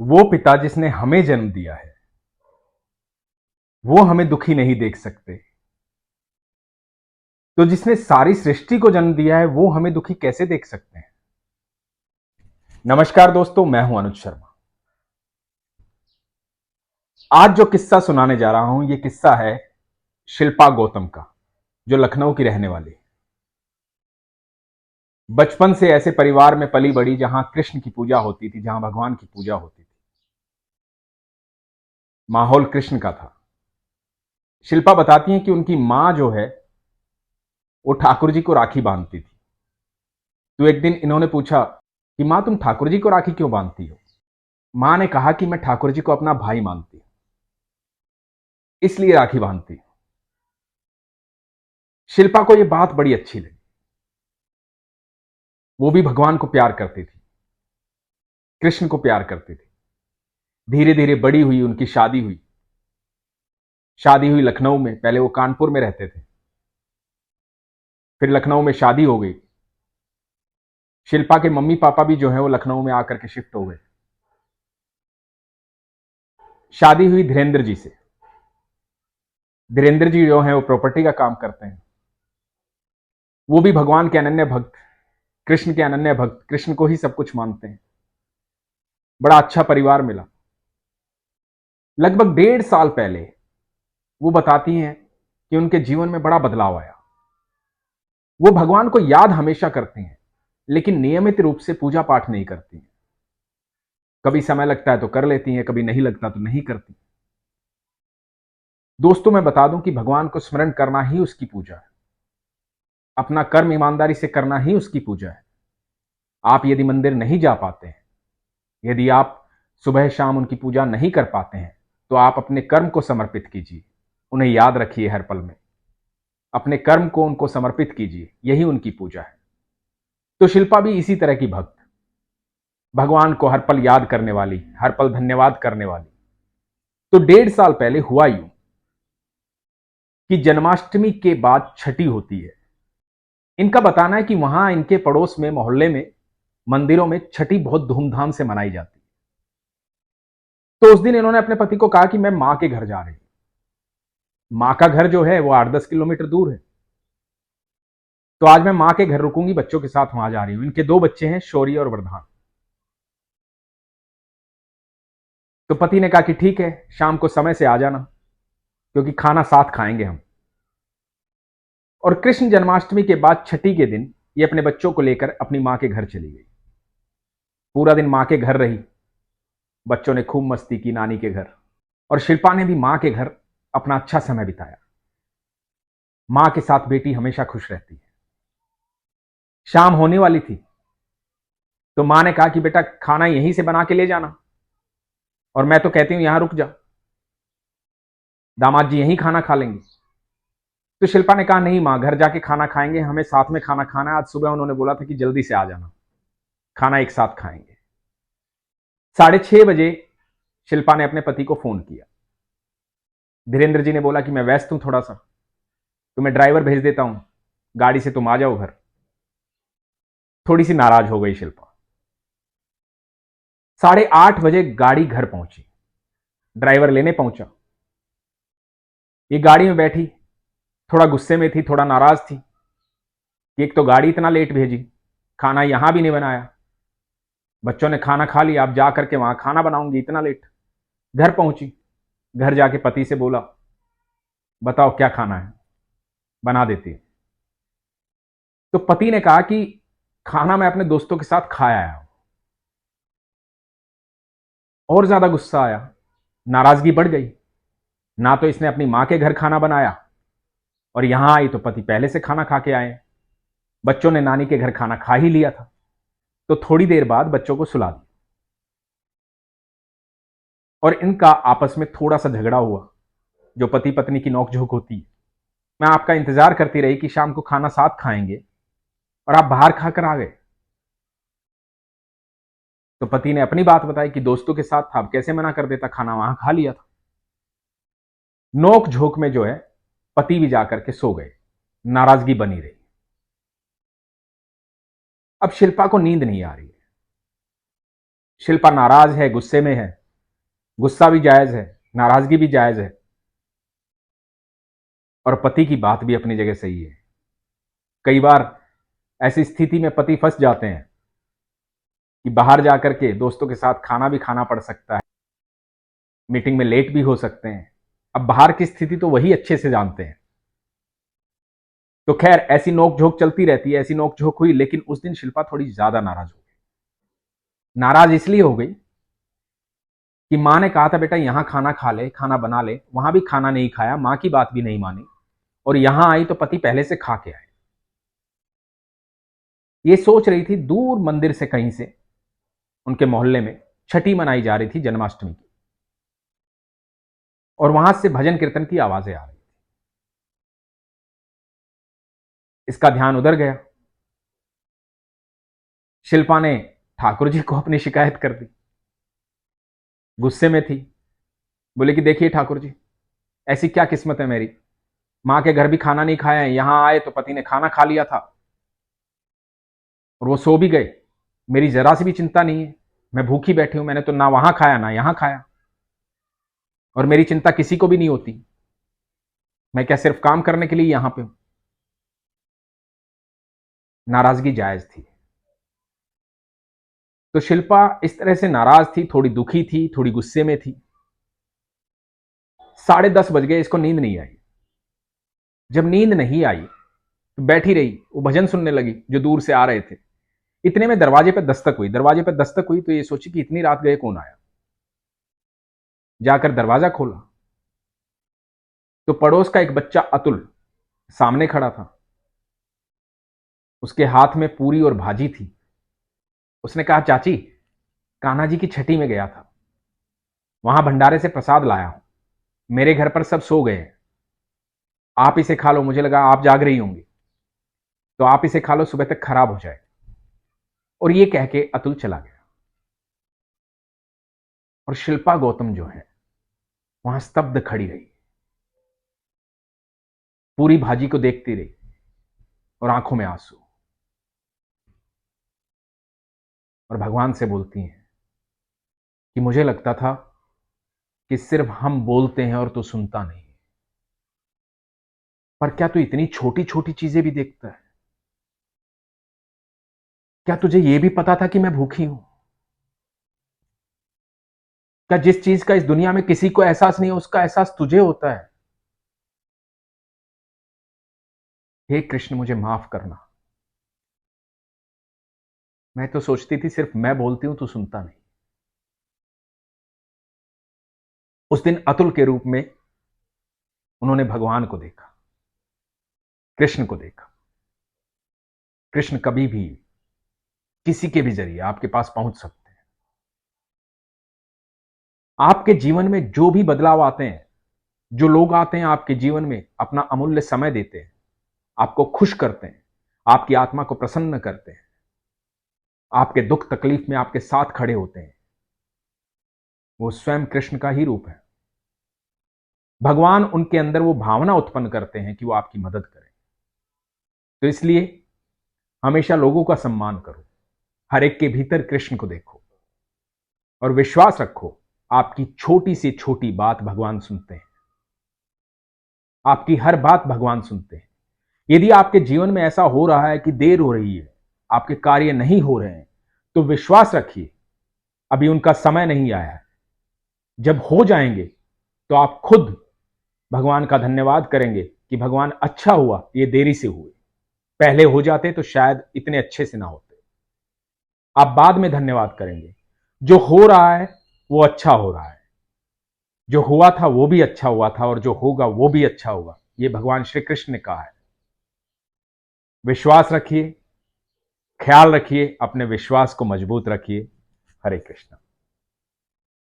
वो पिता जिसने हमें जन्म दिया है वो हमें दुखी नहीं देख सकते, तो जिसने सारी सृष्टि को जन्म दिया है वो हमें दुखी कैसे देख सकते हैं। नमस्कार दोस्तों, मैं हूं अनुज शर्मा। आज जो किस्सा सुनाने जा रहा हूं, ये किस्सा है शिल्पा गौतम का, जो लखनऊ की रहने वाली। बचपन से ऐसे परिवार में पली बड़ी जहां कृष्ण की पूजा होती थी, जहां भगवान की पूजा होती थी। माहौल कृष्ण का था। शिल्पा बताती हैं कि उनकी मां जो है वो ठाकुर जी को राखी बांधती थी। तो एक दिन इन्होंने पूछा कि मां, तुम ठाकुर जी को राखी क्यों बांधती हो? मां ने कहा कि मैं ठाकुर जी को अपना भाई मानती हूं, इसलिए राखी बांधती हूं। शिल्पा को यह बात बड़ी अच्छी लगी। वो भी भगवान को प्यार करती थी, कृष्ण को प्यार करती थी। धीरे धीरे बड़ी हुई, उनकी शादी हुई। शादी हुई लखनऊ में। पहले वो कानपुर में रहते थे, फिर लखनऊ में शादी हो गई। शिल्पा के मम्मी पापा भी जो है वो लखनऊ में आकर के शिफ्ट हो गए। शादी हुई धीरेन्द्र जी से। धीरेन्द्र जी जो है वो प्रॉपर्टी का काम करते हैं। वो भी भगवान के अनन्य भक्त, कृष्ण के अनन्य भक्त, कृष्ण को ही सब कुछ मानते हैं। बड़ा अच्छा परिवार मिला। लगभग 1.5 साल पहले वो बताती हैं कि उनके जीवन में बड़ा बदलाव आया। वो भगवान को याद हमेशा करती हैं, लेकिन नियमित रूप से पूजा पाठ नहीं करती हैं। कभी समय लगता है तो कर लेती हैं, कभी नहीं लगता तो नहीं करती। दोस्तों, मैं बता दूं कि भगवान को स्मरण करना ही उसकी पूजा है। अपना कर्म ईमानदारी से करना ही उसकी पूजा है। आप यदि मंदिर नहीं जा पाते हैं, यदि आप सुबह शाम उनकी पूजा नहीं कर पाते हैं, तो आप अपने कर्म को समर्पित कीजिए। उन्हें याद रखिए हर पल में। अपने कर्म को उनको समर्पित कीजिए, यही उनकी पूजा है। तो शिल्पा भी इसी तरह की भक्त, भगवान को हर पल याद करने वाली, हर पल धन्यवाद करने वाली। तो 1.5 साल पहले हुआ यूं कि जन्माष्टमी के बाद छठी होती है। इनका बताना है कि वहां इनके पड़ोस में, मोहल्ले में, मंदिरों में छठी बहुत धूमधाम से मनाई जाती है। तो उस दिन इन्होंने अपने पति को कहा कि मैं मां के घर जा रही हूं। मां का घर जो है वो 8-10 किलोमीटर दूर है। तो आज मैं मां के घर रुकूंगी, बच्चों के साथ वहां जा रही हूं। इनके 2 बच्चे हैं, शौर्य और वरदान। तो पति ने कहा कि ठीक है, शाम को समय से आ जाना, क्योंकि खाना साथ खाएंगे हम। और कृष्ण जन्माष्टमी के बाद छठी के दिन ये अपने बच्चों को लेकर अपनी मां के घर चली गई। पूरा दिन मां के घर रही। बच्चों ने खूब मस्ती की नानी के घर, और शिल्पा ने भी मां के घर अपना अच्छा समय बिताया। मां के साथ बेटी हमेशा खुश रहती है। शाम होने वाली थी, तो मां ने कहा कि बेटा, खाना यहीं से बना के ले जाना, और मैं तो कहती हूं यहां रुक जा, दामाद जी यहीं खाना खा लेंगे। तो शिल्पा ने कहा नहीं मां, घर जाके खाना खाएंगे, हमें साथ में खाना खाना है। आज सुबह उन्होंने बोला था कि जल्दी से आ जाना, खाना एक साथ खाएंगे। 6:30 बजे शिल्पा ने अपने पति को फोन किया। धीरेन्द्र जी ने बोला कि मैं व्यस्त हूं थोड़ा सा, तो मैं ड्राइवर भेज देता हूं, गाड़ी से तुम आ जाओ घर। थोड़ी सी नाराज हो गई शिल्पा। 8:30 बजे गाड़ी घर पहुंची। ड्राइवर लेने पहुंचा। ये गाड़ी में बैठी, थोड़ा गुस्से में थी, थोड़ा नाराज थी कि एक तो गाड़ी इतना लेट भेजी, खाना यहां भी नहीं बनाया, बच्चों ने खाना खा लिया, अब जा करके वहां खाना बनाऊंगी इतना लेट। घर पहुंची। घर जाके पति से बोला, बताओ क्या खाना है, बना देती है। तो पति ने कहा कि खाना मैं अपने दोस्तों के साथ खा आया हूं। और ज्यादा गुस्सा आया, नाराजगी बढ़ गई। ना तो इसने अपनी मां के घर खाना बनाया, और यहां आई तो पति पहले से खाना खा के आए। बच्चों ने नानी के घर खाना खा ही लिया था। तो थोड़ी देर बाद बच्चों को सुला दिया, और इनका आपस में थोड़ा सा झगड़ा हुआ, जो पति पत्नी की नोकझोंक होती है। मैं आपका इंतजार करती रही कि शाम को खाना साथ खाएंगे, और आप बाहर खाकर आ गए। तो पति ने अपनी बात बताई कि दोस्तों के साथ था, अब कैसे मना कर देता, खाना वहां खा लिया था। नोक झोंक में जो है पति भी जाकर के सो गए। नाराजगी बनी रही। अब शिल्पा को नींद नहीं आ रही है। शिल्पा नाराज है, गुस्से में है। गुस्सा भी जायज है, नाराजगी भी जायज है, और पति की बात भी अपनी जगह सही है। कई बार ऐसी स्थिति में पति फंस जाते हैं कि बाहर जाकर के दोस्तों के साथ खाना भी खाना पड़ सकता है, मीटिंग में लेट भी हो सकते हैं। अब बाहर की स्थिति तो वही अच्छे से जानते हैं। तो खैर, ऐसी नोक झोंक चलती रहती है, ऐसी नोक झोंक हुई, लेकिन उस दिन शिल्पा थोड़ी ज्यादा नाराज हो गई। नाराज इसलिए हो गई कि मां ने कहा था बेटा यहां खाना खा ले, खाना बना ले, वहां भी खाना नहीं खाया, मां की बात भी नहीं मानी, और यहां आई तो पति पहले से खा के आए। ये सोच रही थी दूर मंदिर से, कहीं से उनके मोहल्ले में छठी मनाई जा रही थी, जन्माष्टमी की, और वहां से भजन कीर्तन की आवाजें आ रही थी। इसका ध्यान उधर गया। शिल्पा ने ठाकुर जी को अपनी शिकायत कर दी, गुस्से में थी। बोले कि देखिए ठाकुर जी, ऐसी क्या किस्मत है मेरी, मां के घर भी खाना नहीं खाया है, यहां आए तो पति ने खाना खा लिया था और वो सो भी गए। मेरी जरा सी भी चिंता नहीं है, मैं भूखी बैठी हूं, मैंने तो ना वहां खाया ना यहां खाया, और मेरी चिंता किसी को भी नहीं होती। मैं क्या सिर्फ काम करने के लिए यहां पे हूं? नाराजगी जायज थी। तो शिल्पा इस तरह से नाराज थी, थोड़ी दुखी थी, थोड़ी गुस्से में थी। 10:30 बज गए, इसको नींद नहीं आई। जब नींद नहीं आई तो बैठी रही, वो भजन सुनने लगी जो दूर से आ रहे थे। इतने में दरवाजे पर दस्तक हुई। दरवाजे पर दस्तक हुई तो ये सोची कि इतनी रात गए कौन आया। जाकर दरवाजा खोला तो पड़ोस का एक बच्चा अतुल सामने खड़ा था। उसके हाथ में पूरी और भाजी थी। उसने कहा चाची, कान्हा जी की छठी में गया था, वहां भंडारे से प्रसाद लाया हूं, मेरे घर पर सब सो गए हैं, आप इसे खा लो, मुझे लगा आप जाग रही होंगी, तो आप इसे खा लो, सुबह तक खराब हो जाए। और ये कह के अतुल चला गया। और शिल्पा गौतम जो है वहां स्तब्ध खड़ी रही, पूरी भाजी को देखती रही और आंखों में आंसू, और भगवान से बोलती हैं कि मुझे लगता था कि सिर्फ हम बोलते हैं और तू सुनता नहीं, पर क्या तू इतनी छोटी छोटी चीजें भी देखता है? क्या तुझे यह भी पता था कि मैं भूखी हूं? क्या जिस चीज का इस दुनिया में किसी को एहसास नहीं है, उसका एहसास तुझे होता है? हे कृष्ण, मुझे माफ करना। मैं तो सोचती थी सिर्फ मैं बोलती हूं, तू सुनता नहीं। उस दिन अतुल के रूप में उन्होंने भगवान को देखा, कृष्ण को देखा। कृष्ण कभी भी किसी के भी जरिए आपके पास पहुंच सकते हैं। आपके जीवन में जो भी बदलाव आते हैं, जो लोग आते हैं आपके जीवन में, अपना अमूल्य समय देते हैं, आपको खुश करते हैं, आपकी आत्मा को प्रसन्न करते हैं, आपके दुख तकलीफ में आपके साथ खड़े होते हैं, वो स्वयं कृष्ण का ही रूप है। भगवान उनके अंदर वो भावना उत्पन्न करते हैं कि वो आपकी मदद करें। तो इसलिए हमेशा लोगों का सम्मान करो, हर एक के भीतर कृष्ण को देखो, और विश्वास रखो आपकी छोटी से छोटी बात भगवान सुनते हैं। आपकी हर बात भगवान सुनते हैं। यदि आपके जीवन में ऐसा हो रहा है कि देर हो रही है, आपके कार्य नहीं हो रहे हैं, तो विश्वास रखिए अभी उनका समय नहीं आया है। जब हो जाएंगे तो आप खुद भगवान का धन्यवाद करेंगे कि भगवान अच्छा हुआ ये देरी से हुए, पहले हो जाते तो शायद इतने अच्छे से ना होते। आप बाद में धन्यवाद करेंगे। जो हो रहा है वो अच्छा हो रहा है, जो हुआ था वो भी अच्छा हुआ था, और जो होगा वो भी अच्छा होगा, ये भगवान श्री कृष्ण ने कहा है। विश्वास रखिए, ख्याल रखिए, अपने विश्वास को मजबूत रखिए। हरे कृष्ण।